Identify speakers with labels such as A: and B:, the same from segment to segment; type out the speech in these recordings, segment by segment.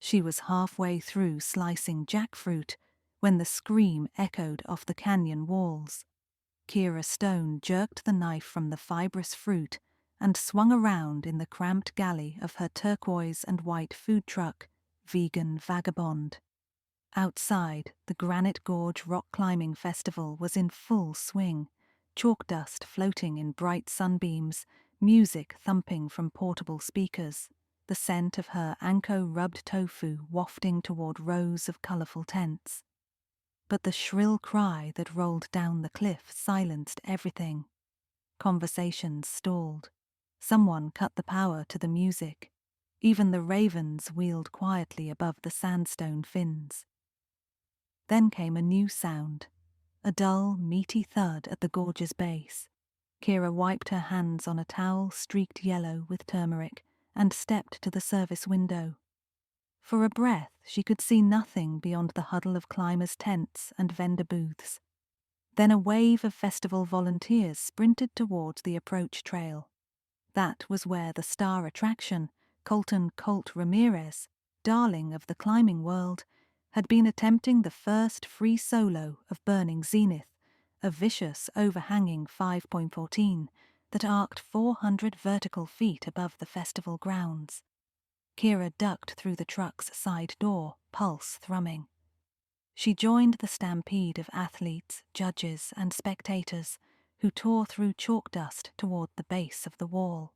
A: She was halfway through slicing jackfruit when the scream echoed off the canyon walls. Kira Stone jerked the knife from the fibrous fruit and swung around in the cramped galley of her turquoise and white food truck, Vegan Vagabond. Outside, the Granite Gorge Rock Climbing Festival was in full swing, chalk dust floating in bright sunbeams, music thumping from portable speakers, the scent of her anko-rubbed tofu wafting toward rows of colorful tents. But the shrill cry that rolled down the cliff silenced everything. Conversations stalled. Someone cut the power to the music. Even the ravens wheeled quietly above the sandstone fins. Then came a new sound, a dull, meaty thud at the gorge's base. Kira wiped her hands on a towel streaked yellow with turmeric and stepped to the service window. For a breath, she could see nothing beyond the huddle of climbers' tents and vendor booths. Then a wave of festival volunteers sprinted towards the approach trail. That was where the star attraction, Colton Colt Ramirez, darling of the climbing world, had been attempting the first free solo of Burning Zenith, a vicious, overhanging 5.14 that arced 400 vertical feet above the festival grounds. Kira ducked through the truck's side door, pulse thrumming. She joined the stampede of athletes, judges, and spectators who tore through chalk dust toward the base of the wall.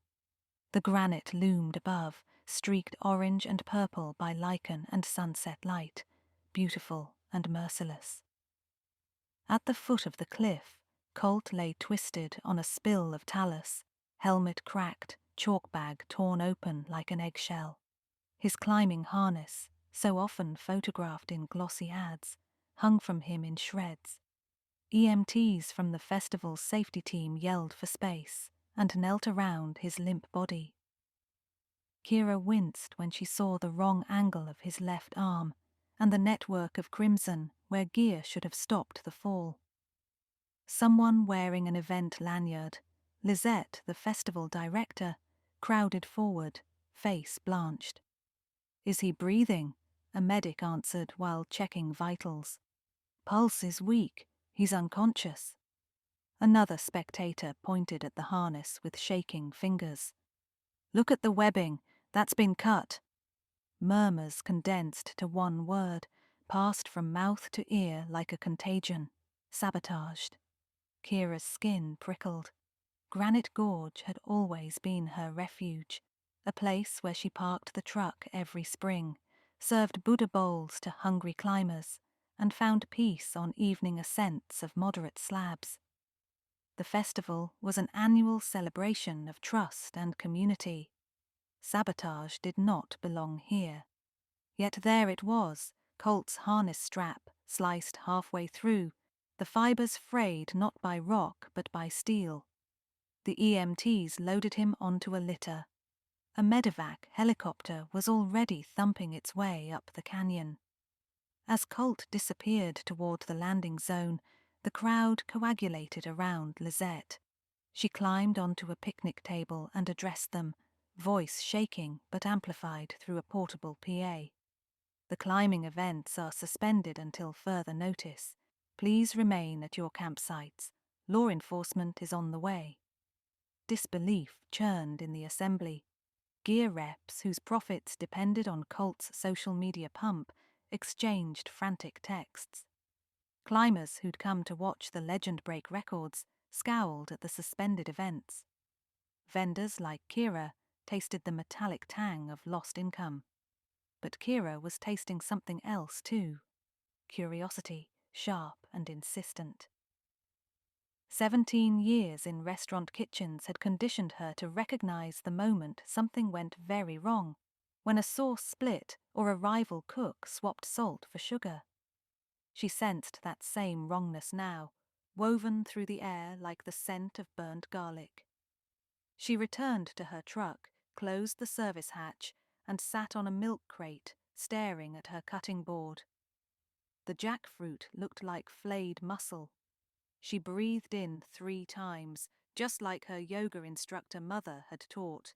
A: The granite loomed above, streaked orange and purple by lichen and sunset light, beautiful and merciless. At the foot of the cliff, Colt lay twisted on a spill of talus, helmet cracked, chalk bag torn open like an eggshell. His climbing harness, so often photographed in glossy ads, hung from him in shreds. EMTs from the festival's safety team yelled for space and knelt around his limp body. Kira winced when she saw the wrong angle of his left arm and the network of crimson where gear should have stopped the fall. Someone wearing an event lanyard, Lizette, the festival director, crowded forward, face blanched. "Is he breathing?" a medic answered while checking vitals. "Pulse is weak. He's unconscious." Another spectator pointed at the harness with shaking fingers. "Look at the webbing. That's been cut." Murmurs condensed to one word, passed from mouth to ear like a contagion. Sabotaged. Kira's skin prickled. Granite Gorge had always been her refuge, a place where she parked the truck every spring, served Buddha bowls to hungry climbers, and found peace on evening ascents of moderate slabs. The festival was an annual celebration of trust and community. Sabotage did not belong here. Yet there it was, Colt's harness strap sliced halfway through, the fibers frayed not by rock but by steel. The EMTs loaded him onto a litter. A medevac helicopter was already thumping its way up the canyon. As Colt disappeared toward the landing zone, the crowd coagulated around Lizette. She climbed onto a picnic table and addressed them, voice shaking but amplified through a portable PA. "The climbing events are suspended until further notice. Please remain at your campsites. Law enforcement is on the way." Disbelief churned in the assembly. Gear reps whose profits depended on Colt's social media pump exchanged frantic texts. Climbers who'd come to watch the legend break records scowled at the suspended events. Vendors like Kira tasted the metallic tang of lost income. But Kira was tasting something else too. Curiosity, sharp and insistent. 17 years in restaurant kitchens had conditioned her to recognize the moment something went very wrong, when a sauce split or a rival cook swapped salt for sugar. She sensed that same wrongness now, woven through the air like the scent of burnt garlic. She returned to her truck, closed the service hatch, and sat on a milk crate, staring at her cutting board. The jackfruit looked like flayed muscle. She breathed in 3 times, just like her yoga instructor mother had taught.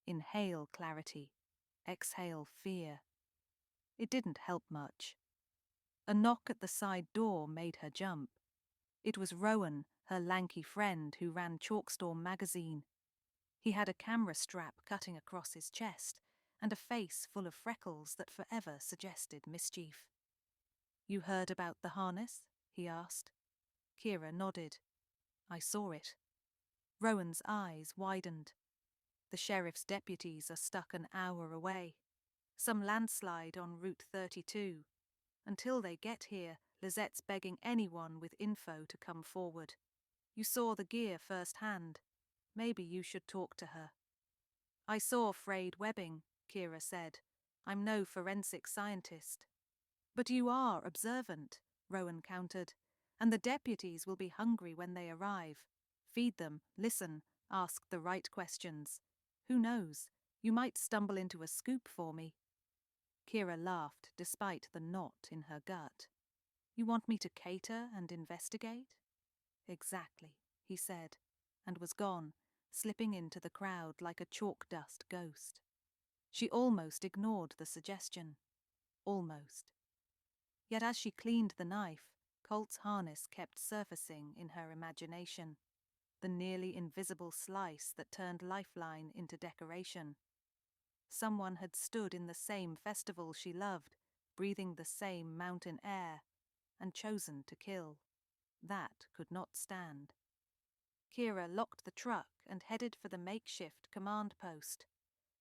A: Inhale clarity, exhale fear. It didn't help much. A knock at the side door made her jump. It was Rowan, her lanky friend who ran Chalkstorm magazine. He had a camera strap cutting across his chest and a face full of freckles that forever suggested mischief. "You heard about the harness?" he asked. Kira nodded. "I saw it." Rowan's eyes widened. "The sheriff's deputies are stuck an hour away. Some landslide on Route 32. Until they get here, Lizette's begging anyone with info to come forward. You saw the gear firsthand. Maybe you should talk to her." "I saw frayed webbing," Kira said. "I'm no forensic scientist." "But you are observant," Rowan countered. "And the deputies will be hungry when they arrive. Feed them, listen, ask the right questions. Who knows, you might stumble into a scoop for me." Kira laughed despite the knot in her gut. "You want me to cater and investigate?" "Exactly," he said, and was gone, slipping into the crowd like a chalk dust ghost. She almost ignored the suggestion. Almost. Yet as she cleaned the knife, Colt's harness kept surfacing in her imagination, the nearly invisible slice that turned Lifeline into decoration. Someone had stood in the same festival she loved, breathing the same mountain air, and chosen to kill. That could not stand. Kira locked the truck and headed for the makeshift command post,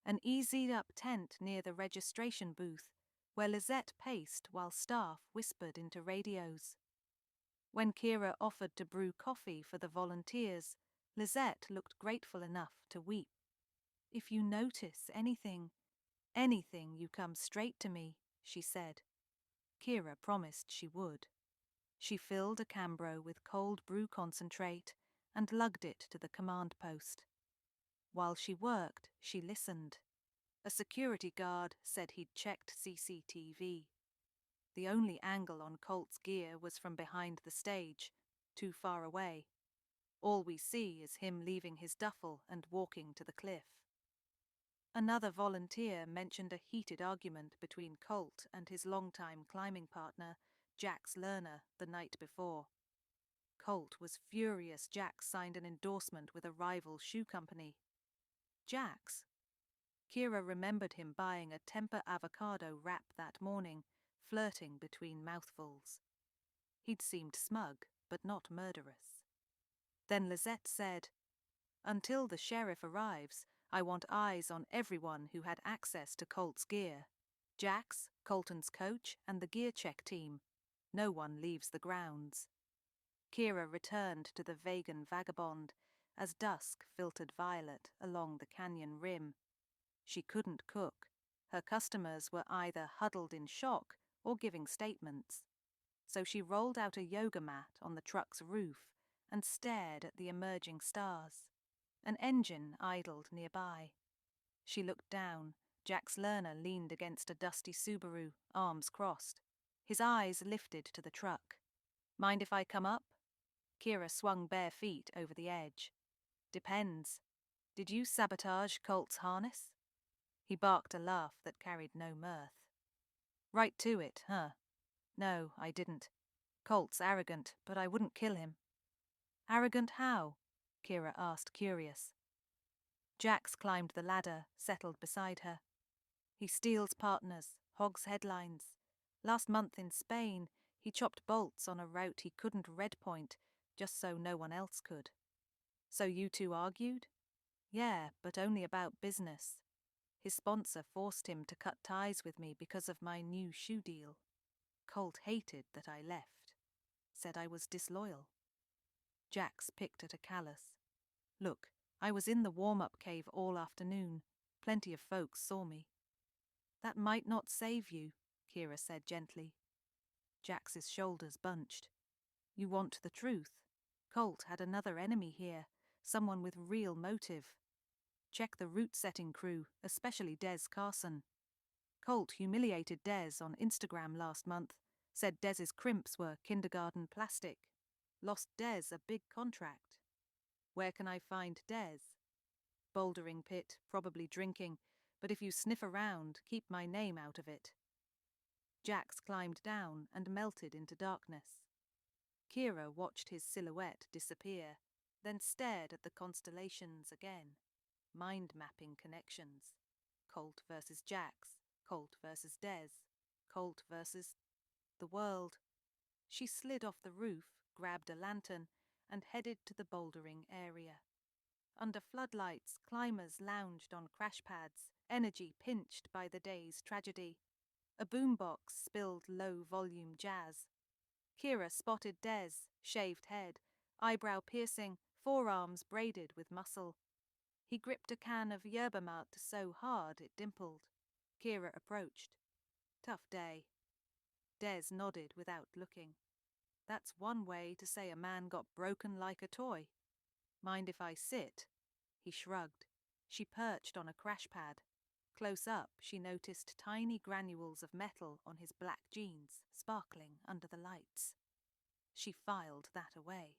A: an easied-up tent near the registration booth, where Lizette paced while staff whispered into radios. When Kira offered to brew coffee for the volunteers, Lizette looked grateful enough to weep. "If you notice anything, you come straight to me," she said. Kira promised she would. She filled a Cambro with cold brew concentrate and lugged it to the command post. While she worked, she listened. A security guard said he'd checked CCTV. The only angle on Colt's gear was from behind the stage, too far away. All we see is him leaving his duffel and walking to the cliff. Another volunteer mentioned a heated argument between Colt and his longtime climbing partner, Jax Lerner, the night before. Colt was furious Jax signed an endorsement with a rival shoe company. Jax? Kira remembered him buying a Temper avocado wrap that morning, flirting between mouthfuls. He'd seemed smug, but not murderous. Then Lizette said, "Until the sheriff arrives, I want eyes on everyone who had access to Colt's gear. Jax, Colton's coach, and the gear check team. No one leaves the grounds." Kira returned to the vegan vagabond as dusk filtered violet along the canyon rim. She couldn't cook. Her customers were either huddled in shock or giving statements. So she rolled out a yoga mat on the truck's roof and stared at the emerging stars. An engine idled nearby. She looked down. Jax Lerner leaned against a dusty Subaru, arms crossed. His eyes lifted to the truck. "Mind if I come up?" Kira swung bare feet over the edge. "Depends. Did you sabotage Colt's harness?" He barked a laugh that carried no mirth. "Right to it, huh? No, I didn't. Colt's arrogant, but I wouldn't kill him." "Arrogant how?" Kira asked, curious. Jax climbed the ladder, settled beside her. "He steals partners, hogs headlines. Last month in Spain, he chopped bolts on a route he couldn't redpoint, just so no one else could." "So you two argued?" "Yeah, but only about business. His sponsor forced him to cut ties with me because of my new shoe deal. Colt hated that I left. Said I was disloyal." Jax picked at a callus. "Look, I was in the warm-up cave all afternoon. Plenty of folks saw me." "That might not save you," Kira said gently. Jax's shoulders bunched. "You want the truth? Colt had another enemy here, someone with real motive. Check the route-setting crew, especially Des Carson. Colt humiliated Des on Instagram last month, said Des's crimps were kindergarten plastic. Lost Des a big contract. Where can I find Des? Bouldering pit, probably drinking, but if you sniff around, keep my name out of it." Jax climbed down and melted into darkness. Kira watched his silhouette disappear, then stared at the constellations again. Mind-mapping connections. Colt versus Jax, Colt versus Des, Colt versus the world. She slid off the roof, grabbed a lantern, and headed to the bouldering area. Under floodlights, climbers lounged on crash pads, energy pinched by the day's tragedy. A boombox spilled low-volume jazz. Kira spotted Des, shaved head, eyebrow piercing, forearms braided with muscle. He gripped a can of yerba mate so hard it dimpled. Kira approached. Tough day. Des nodded without looking. That's one way to say a man got broken like a toy. Mind if I sit? He shrugged. She perched on a crash pad. Close up, she noticed tiny granules of metal on his black jeans, sparkling under the lights. She filed that away.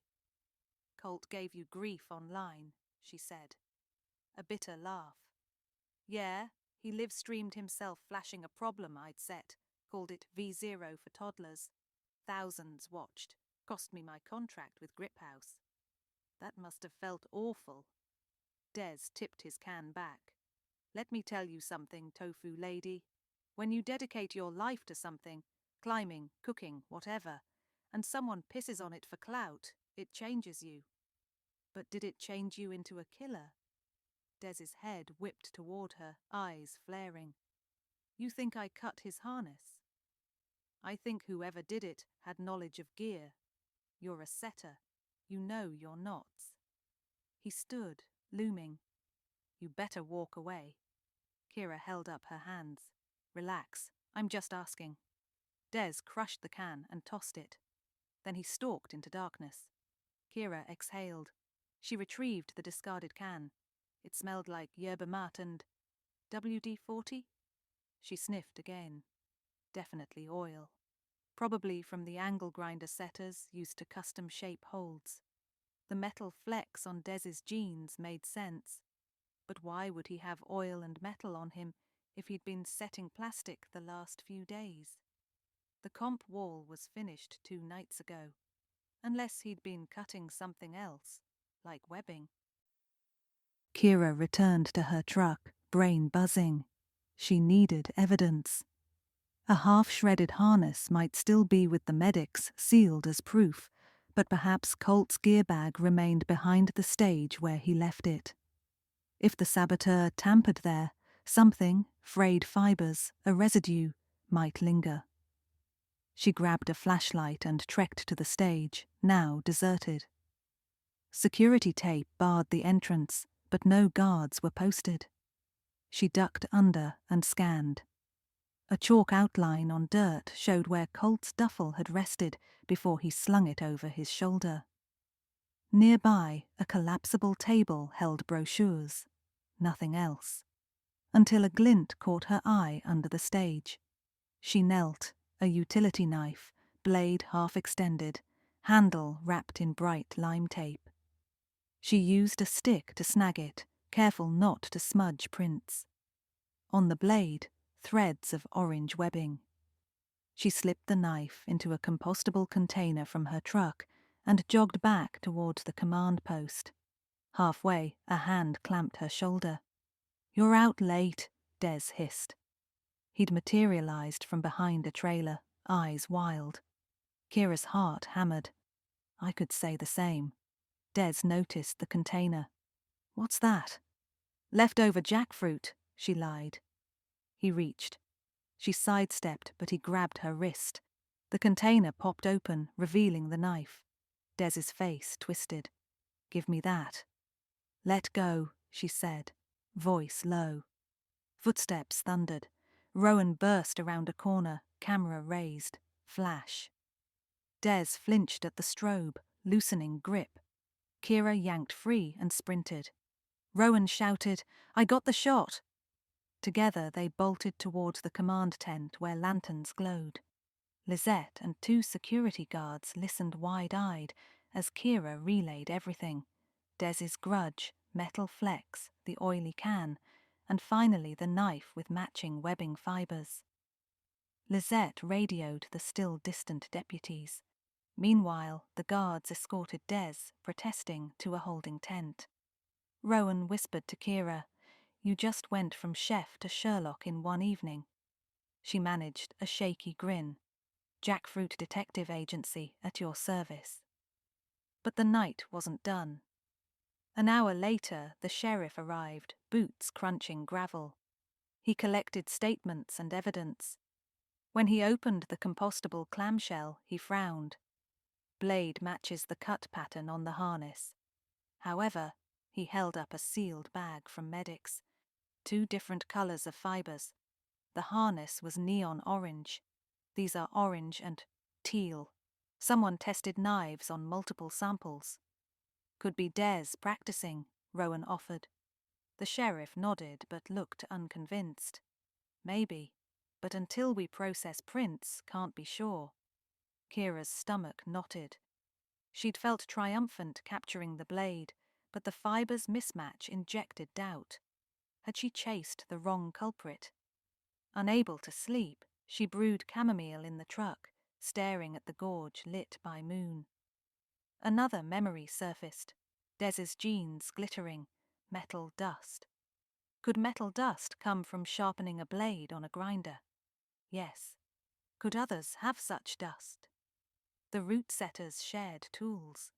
A: Colt gave you grief online, she said. A bitter laugh. Yeah, he live-streamed himself flashing a problem I'd set, called it V0 for toddlers. Thousands watched. Cost me my contract with Griphouse. That must have felt awful. Des tipped his can back. Let me tell you something, tofu lady. When you dedicate your life to something, climbing, cooking, whatever, and someone pisses on it for clout, it changes you. But did it change you into a killer? Des's head whipped toward her, eyes flaring. You think I cut his harness? I think whoever did it had knowledge of gear. You're a setter. You know your knots. He stood, looming. You better walk away. Kira held up her hands. Relax, I'm just asking. Des crushed the can and tossed it. Then he stalked into darkness. Kira exhaled. She retrieved the discarded can. It smelled like yerba mate and WD-40? She sniffed again. Definitely oil. Probably from the angle grinder setters used to custom shape holds. The metal flecks on Des's jeans made sense. But why would he have oil and metal on him if he'd been setting plastic the last few days? The comp wall was finished 2 nights ago. Unless he'd been cutting something else, like webbing. Kira returned to her truck, brain buzzing. She needed evidence. A half-shredded harness might still be with the medics, sealed as proof, but perhaps Colt's gear bag remained behind the stage where he left it. If the saboteur tampered there, something, frayed fibers, a residue, might linger. She grabbed a flashlight and trekked to the stage, now deserted. Security tape barred the entrance, but no guards were posted. She ducked under and scanned. A chalk outline on dirt showed where Colt's duffel had rested before he slung it over his shoulder. Nearby, a collapsible table held brochures. Nothing else. Until a glint caught her eye under the stage. She knelt, a utility knife, blade half extended, handle wrapped in bright lime tape. She used a stick to snag it, careful not to smudge prints. On the blade, threads of orange webbing. She slipped the knife into a compostable container from her truck and jogged back towards the command post. Halfway, a hand clamped her shoulder. "You're out late," Des hissed. He'd materialized from behind a trailer, eyes wild. Kira's heart hammered. I could say the same. Des noticed the container. "What's that?" "Leftover jackfruit," she lied. He reached. She sidestepped, but he grabbed her wrist. The container popped open, revealing the knife. Des's face twisted. "Give me that." "Let go," she said, voice low. Footsteps thundered. Rowan burst around a corner, camera raised. Flash. Des flinched at the strobe, loosening grip. Kira yanked free and sprinted. Rowan shouted, "I got the shot!" Together they bolted towards the command tent where lanterns glowed. Lisette and 2 security guards listened wide-eyed as Kira relayed everything. Des's grudge, metal flecks, the oily can, and finally the knife with matching webbing fibers. Lizette radioed the still distant deputies. Meanwhile, the guards escorted Des, protesting, to a holding tent. Rowan whispered to Kira, "You just went from chef to Sherlock in one evening." She managed a shaky grin. "Jackfruit Detective Agency at your service." But the night wasn't done. An hour later, the sheriff arrived, boots crunching gravel. He collected statements and evidence. When he opened the compostable clamshell, he frowned. Blade matches the cut pattern on the harness. However, he held up a sealed bag from medics. 2 different colors of fibers. The harness was neon orange. These are orange and teal. Someone tested knives on multiple samples. "Could be Des practicing," Rowan offered. The sheriff nodded but looked unconvinced. "Maybe, but until we process prints, can't be sure." Kira's stomach knotted. She'd felt triumphant capturing the blade, but the fibers' mismatch injected doubt. Had she chased the wrong culprit? Unable to sleep, she brewed chamomile in the truck, staring at the gorge lit by moon. Another memory surfaced. Des's jeans glittering, metal dust. Could metal dust come from sharpening a blade on a grinder? Yes. Could others have such dust? The root setters shared tools.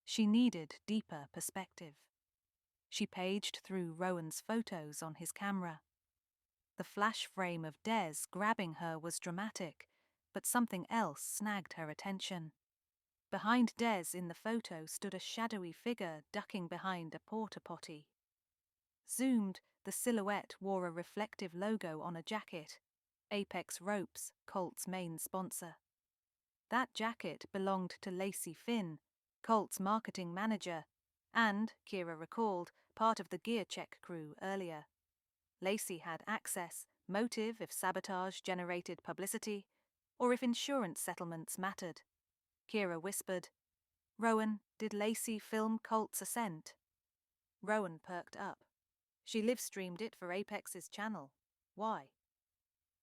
A: She needed deeper perspective. She paged through Rowan's photos on his camera. The flash frame of Des grabbing her was dramatic, but something else snagged her attention. Behind Des in the photo stood a shadowy figure ducking behind a porta potty. Zoomed, the silhouette wore a reflective logo on a jacket. Apex Ropes, Colt's main sponsor. That jacket belonged to Lacey Finn, Colt's marketing manager, and, Kira recalled, part of the gear check crew earlier. Lacey had access, motive if sabotage generated publicity, or if insurance settlements mattered. Kira whispered, "Rowan, did Lacey film Colt's ascent?" Rowan perked up. "She live-streamed it for Apex's channel. Why?"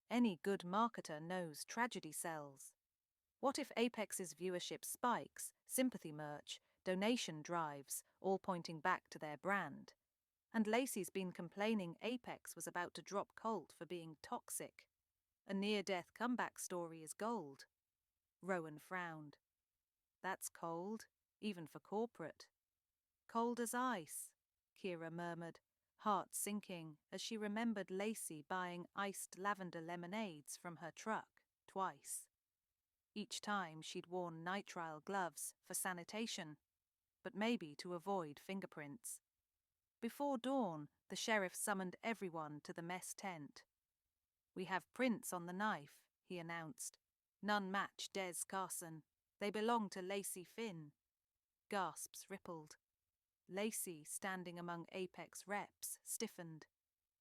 A: "Any good marketer knows tragedy sells. What if Apex's viewership spikes, sympathy merch, donation drives, all pointing back to their brand? And Lacey's been complaining Apex was about to drop Colt for being toxic. A near-death comeback story is gold." Rowan frowned. "That's cold, even for corporate." "Cold as ice," Kira murmured, heart sinking as she remembered Lacey buying iced lavender lemonades from her truck twice. Each time she'd worn nitrile gloves for sanitation, but maybe to avoid fingerprints. Before dawn, the sheriff summoned everyone to the mess tent. "We have prints on the knife," he announced. "None match Des Carson. They belong to Lacey Finn." Gasps rippled. Lacey, standing among Apex reps, stiffened.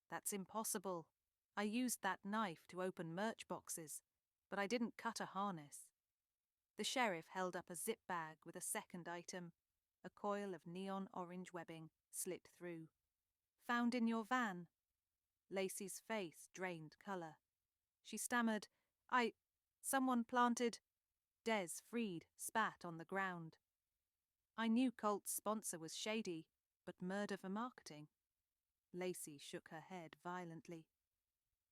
A: "That's impossible. I used that knife to open merch boxes, but I didn't cut a harness." The sheriff held up a zip bag with a second item, a coil of neon orange webbing, slit through. "Found in your van." Lacey's face drained colour. She stammered, Someone planted—" Des freed, spat on the ground. "I knew Colt's sponsor was shady, but murder for marketing." Lacey shook her head violently.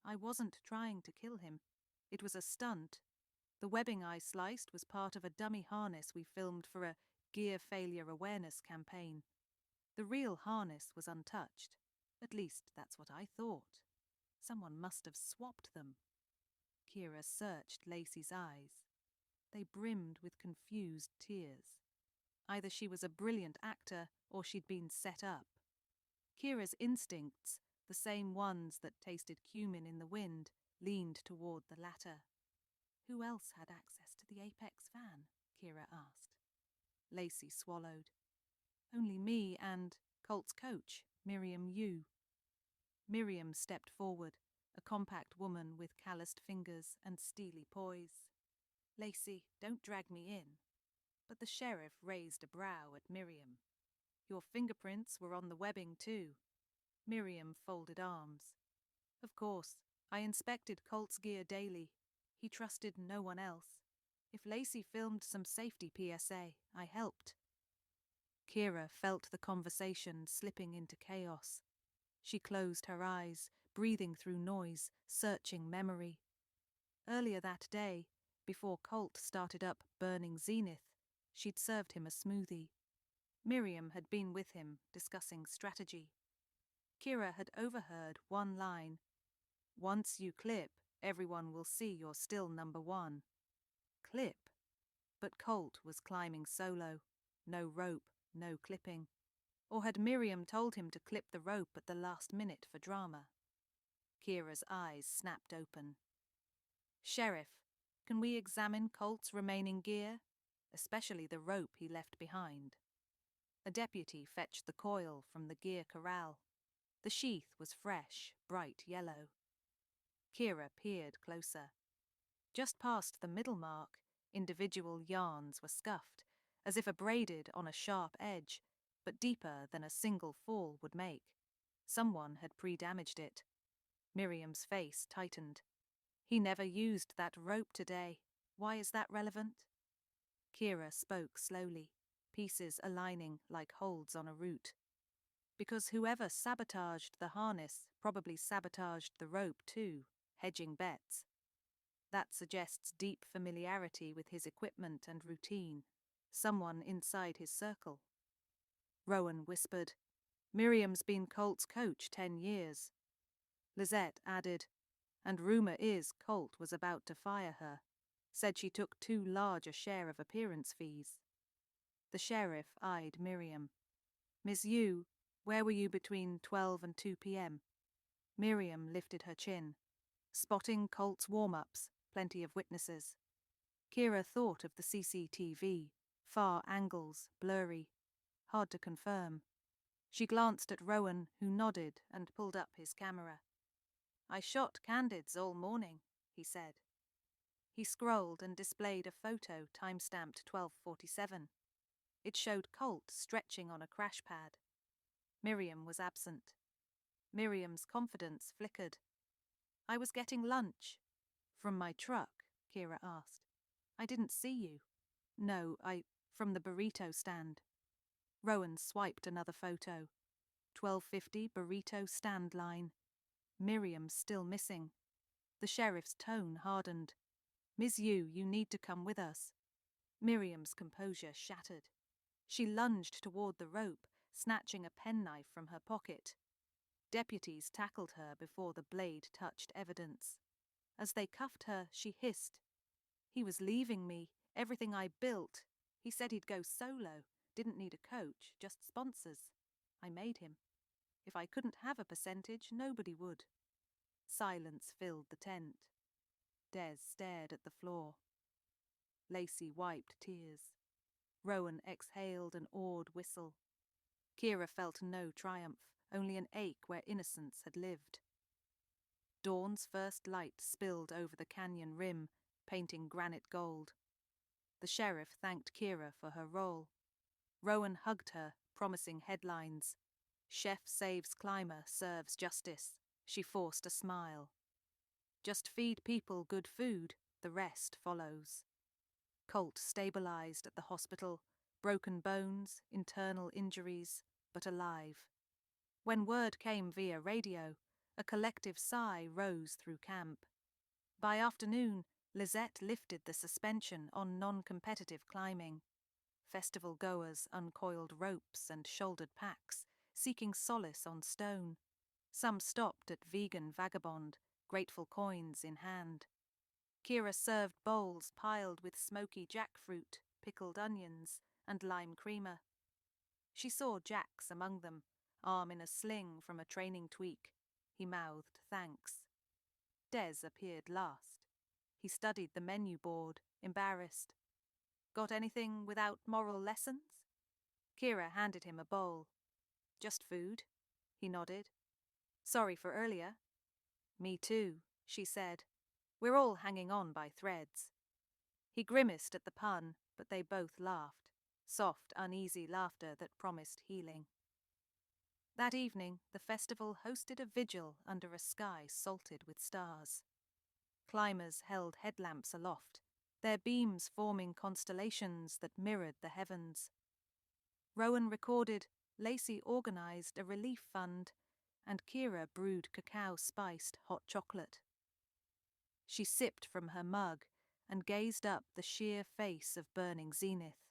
A: "I wasn't trying to kill him. It was a stunt. The webbing I sliced was part of a dummy harness we filmed for a gear failure awareness campaign. The real harness was untouched. At least that's what I thought. Someone must have swapped them." Kira searched Lacey's eyes. They brimmed with confused tears. Either she was a brilliant actor or she'd been set up. Kira's instincts, the same ones that tasted cumin in the wind, leaned toward the latter. "Who else had access to the Apex van?" Kira asked. Lacey swallowed. "Only me and Colt's coach, Miriam Yu." Miriam stepped forward, a compact woman with calloused fingers and steely poise. "Lacey, don't drag me in." But the sheriff raised a brow at Miriam. "Your fingerprints were on the webbing too." Miriam folded arms. "Of course, I inspected Colt's gear daily. He trusted no one else. If Lacey filmed some safety PSA, I helped. Kira felt the conversation slipping into chaos. She closed her eyes, breathing through noise, searching memory. Earlier that day, before Colt started up burning Zenith, she'd served him a smoothie. Miriam had been with him, discussing strategy. Kira had overheard one line: "Once you clip, everyone will see you're still number one." Clip? But Colt was climbing solo. No rope, no clipping. Or had Miriam told him to clip the rope at the last minute for drama? Kira's eyes snapped open. "Sheriff, can we examine Colt's remaining gear? Especially the rope he left behind." A deputy fetched the coil from the gear corral. The sheath was fresh, bright yellow. Kira peered closer. Just past the middle mark, individual yarns were scuffed, as if abraded on a sharp edge, but deeper than a single fall would make. Someone had pre-damaged it. Miriam's face tightened. "He never used that rope today. Why is that relevant?" Kira spoke slowly, pieces aligning like holds on a root. "Because whoever sabotaged the harness probably sabotaged the rope too, hedging bets. That suggests deep familiarity with his equipment and routine. Someone inside his circle." Rowan whispered, "Miriam's been Colt's coach 10 years. Lizette added, "And rumor is Colt was about to fire her. Said she took too large a share of appearance fees." The sheriff eyed Miriam. "Miss Yu, where were you between 12 and 2 p.m.? Miriam lifted her chin. "Spotting Colt's warm-ups, plenty of witnesses." Kira thought of the CCTV, far angles, blurry. Hard to confirm. She glanced at Rowan, who nodded and pulled up his camera. "I shot candids all morning," he said. He scrolled and displayed a photo time-stamped 12:47. It showed Colt stretching on a crash pad. Miriam was absent. Miriam's confidence flickered. "I was getting lunch." "From my truck?" Kira asked. "I didn't see you." "No, from the burrito stand." Rowan swiped another photo. 12:50 burrito stand line. Miriam still missing. The sheriff's tone hardened. "Miss Yu, you need to come with us." Miriam's composure shattered. She lunged toward the rope, snatching a penknife from her pocket. Deputies tackled her before the blade touched evidence. As they cuffed her, she hissed, "He was leaving me, everything I built. He said he'd go solo, didn't need a coach, just sponsors. I made him. If I couldn't have a percentage, nobody would." Silence filled the tent. Des stared at the floor. Lacey wiped tears. Rowan exhaled an awed whistle. Kira felt no triumph, only an ache where innocence had lived. Dawn's first light spilled over the canyon rim, painting granite gold. The sheriff thanked Kira for her role. Rowan hugged her, promising headlines. "Chef saves climber, serves justice." She forced a smile. "Just feed people good food, the rest follows." Colt stabilized at the hospital, broken bones, internal injuries, but alive. When word came via radio, a collective sigh rose through camp. By afternoon, Lizette lifted the suspension on non-competitive climbing. Festival goers uncoiled ropes and shouldered packs, seeking solace on stone. Some stopped at Vegan Vagabond, grateful coins in hand. Kira served bowls piled with smoky jackfruit, pickled onions, and lime creamer. She saw Jax among them, arm in a sling from a training tweak. He mouthed thanks. Des appeared last. He studied the menu board, embarrassed. "Got anything without moral lessons?" Kira handed him a bowl. "Just food." He nodded. "Sorry for earlier." "Me too," she said. "We're all hanging on by threads." He grimaced at the pun, but they both laughed. Soft, uneasy laughter that promised healing. That evening, the festival hosted a vigil under a sky salted with stars. climbers held headlamps aloft, their beams forming constellations that mirrored the heavens. Rowan recorded, Lacey organized a relief fund, and Kira brewed cacao-spiced hot chocolate. She sipped from her mug and gazed up the sheer face of burning zenith.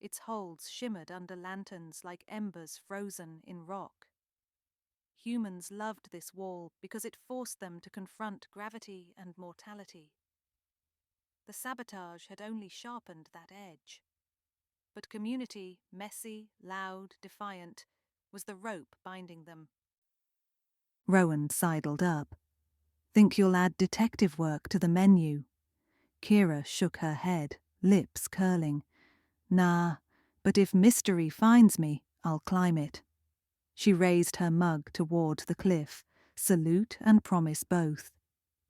A: Its holes shimmered under lanterns like embers frozen in rock. Humans loved this wall because it forced them to confront gravity and mortality. The sabotage had only sharpened that edge. But community, messy, loud, defiant, was the rope binding them. Rowan sidled up. Think you'll add detective work to the menu? Kira shook her head, lips curling. Nah, but if mystery finds me, I'll climb it. She raised her mug toward the cliff, salute and promise both.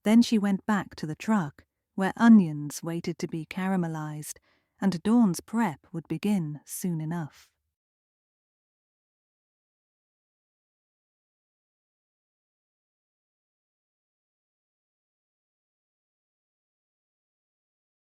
A: Then she went back to the truck, where onions waited to be caramelized, and Dawn's prep would begin soon enough.